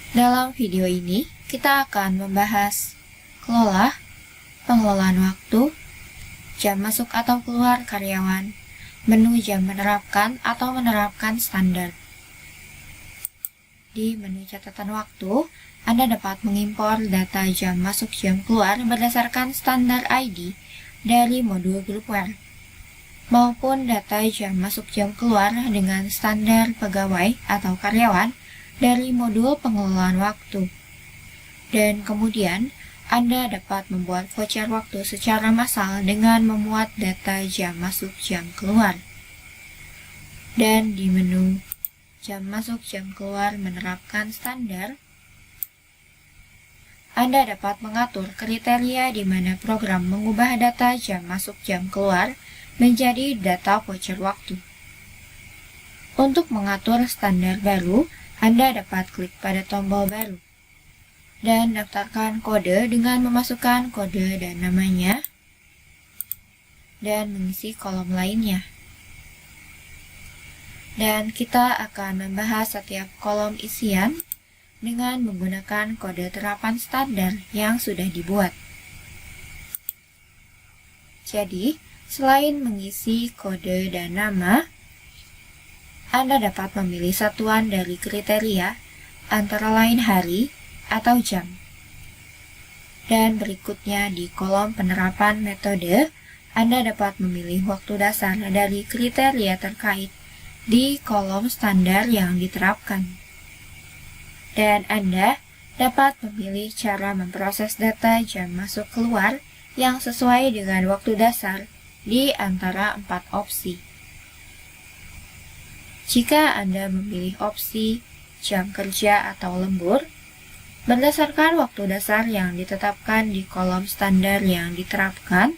Dalam video ini, kita akan membahas pengelolaan waktu, jam masuk atau keluar karyawan, menu jam menerapkan atau menerapkan standar. Di menu catatan waktu, Anda dapat mengimpor data jam masuk jam keluar berdasarkan standar ID dari modul groupware, maupun data jam masuk jam keluar dengan standar pegawai atau karyawan dari modul pengelolaan waktu. Dan kemudian, Anda dapat membuat voucher waktu secara massal dengan memuat data jam masuk jam keluar. Dan di menu jam masuk jam keluar menerapkan standar, Anda dapat mengatur kriteria di mana program mengubah data jam masuk jam keluar menjadi data voucher waktu. Untuk mengatur standar baru, Anda dapat klik pada tombol baru dan daftarkan kode dengan memasukkan kode dan namanya dan mengisi kolom lainnya. Dan kita akan membahas setiap kolom isian dengan menggunakan kode terapan standar yang sudah dibuat. Jadi, selain mengisi kode dan nama, Anda dapat memilih satuan dari kriteria, antara lain hari atau jam. Dan berikutnya di kolom penerapan metode, Anda dapat memilih waktu dasar dari kriteria terkait di kolom standar yang diterapkan. Dan Anda dapat memilih cara memproses data jam masuk keluar yang sesuai dengan waktu dasar di antara 4 opsi. Jika Anda memilih opsi jam kerja atau lembur, berdasarkan waktu dasar yang ditetapkan di kolom standar yang diterapkan,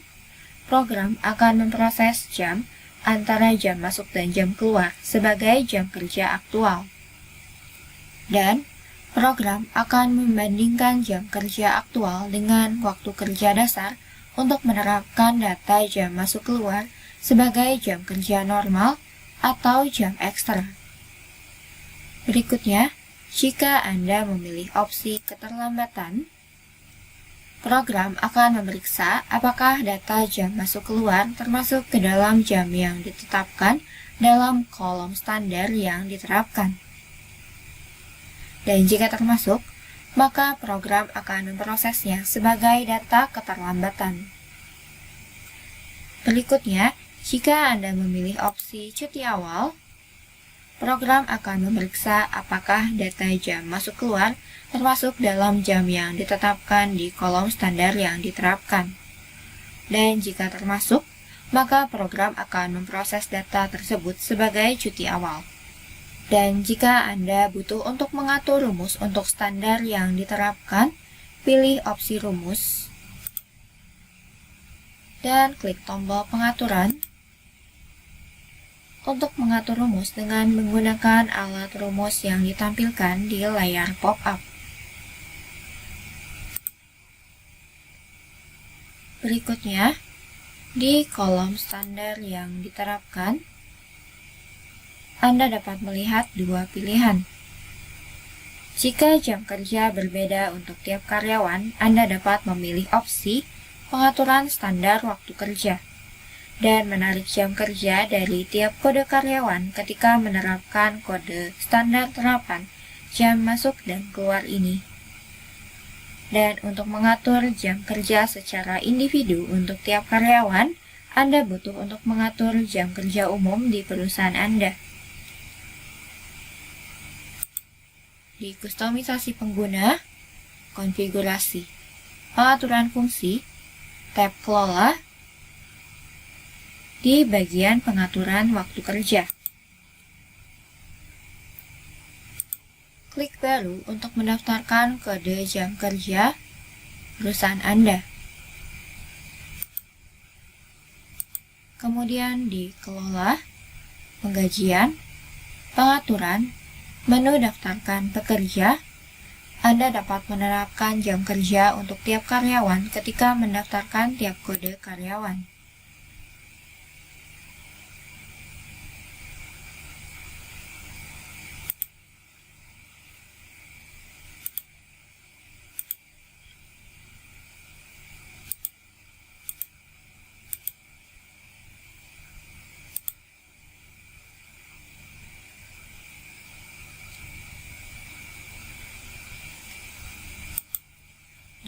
program akan memproses jam antara jam masuk dan jam keluar sebagai jam kerja aktual. Dan program akan membandingkan jam kerja aktual dengan waktu kerja dasar untuk menerapkan data jam masuk keluar sebagai jam kerja normal atau jam ekstra. Berikutnya, jika Anda memilih opsi keterlambatan, program akan memeriksa apakah data jam masuk keluar termasuk ke dalam jam yang ditetapkan dalam kolom standar yang diterapkan. Dan jika termasuk, maka program akan memprosesnya sebagai data keterlambatan. Berikutnya, jika Anda memilih opsi cuti awal, program akan memeriksa apakah data jam masuk keluar termasuk dalam jam yang ditetapkan di kolom standar yang diterapkan. Dan jika termasuk, maka program akan memproses data tersebut sebagai cuti awal. Dan jika Anda butuh untuk mengatur rumus untuk standar yang diterapkan, pilih opsi rumus dan klik tombol pengaturan untuk mengatur rumus dengan menggunakan alat rumus yang ditampilkan di layar pop-up. Berikutnya, di kolom standar yang diterapkan, Anda dapat melihat dua pilihan. Jika jam kerja berbeda untuk tiap karyawan, Anda dapat memilih opsi pengaturan standar waktu kerja dan menarik jam kerja dari tiap kode karyawan ketika menerapkan kode standar terapan jam masuk dan keluar ini. Dan untuk mengatur jam kerja secara individu untuk tiap karyawan, Anda butuh untuk mengatur jam kerja umum di perusahaan Anda. Di kustomisasi pengguna, konfigurasi, pengaturan fungsi, tab kelola, di bagian pengaturan waktu kerja. Klik baru untuk mendaftarkan kode jam kerja perusahaan Anda. Kemudian di kelola, penggajian, pengaturan, menu daftarkan pekerja, Anda dapat menerapkan jam kerja untuk tiap karyawan ketika mendaftarkan tiap kode karyawan.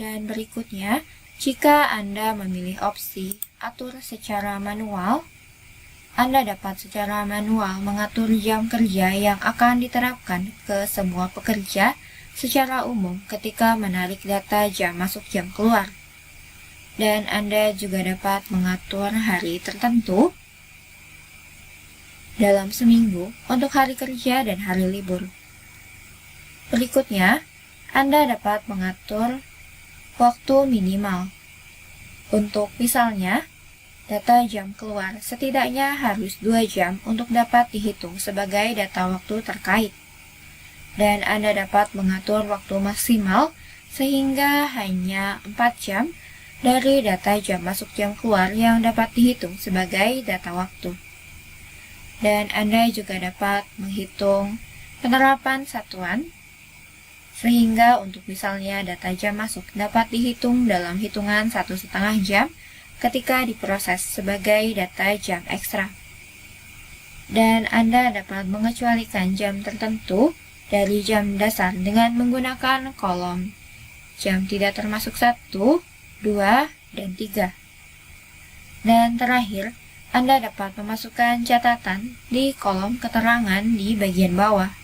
Dan berikutnya, jika Anda memilih opsi atur secara manual, Anda dapat secara manual mengatur jam kerja yang akan diterapkan ke semua pekerja secara umum ketika menarik data jam masuk jam keluar. Dan Anda juga dapat mengatur hari tertentu dalam seminggu untuk hari kerja dan hari libur. Berikutnya, Anda dapat mengatur waktu minimal. Untuk misalnya, data jam keluar setidaknya harus 2 jam untuk dapat dihitung sebagai data waktu terkait. Dan Anda dapat mengatur waktu maksimal sehingga hanya 4 jam dari data jam masuk jam keluar yang dapat dihitung sebagai data waktu. Dan Anda juga dapat menghitung penerapan satuan, sehingga untuk misalnya data jam masuk dapat dihitung dalam hitungan 1,5 jam ketika diproses sebagai data jam ekstra. Dan Anda dapat mengecualikan jam tertentu dari jam dasar dengan menggunakan kolom jam tidak termasuk 1, 2, dan 3. Dan terakhir, Anda dapat memasukkan catatan di kolom keterangan di bagian bawah.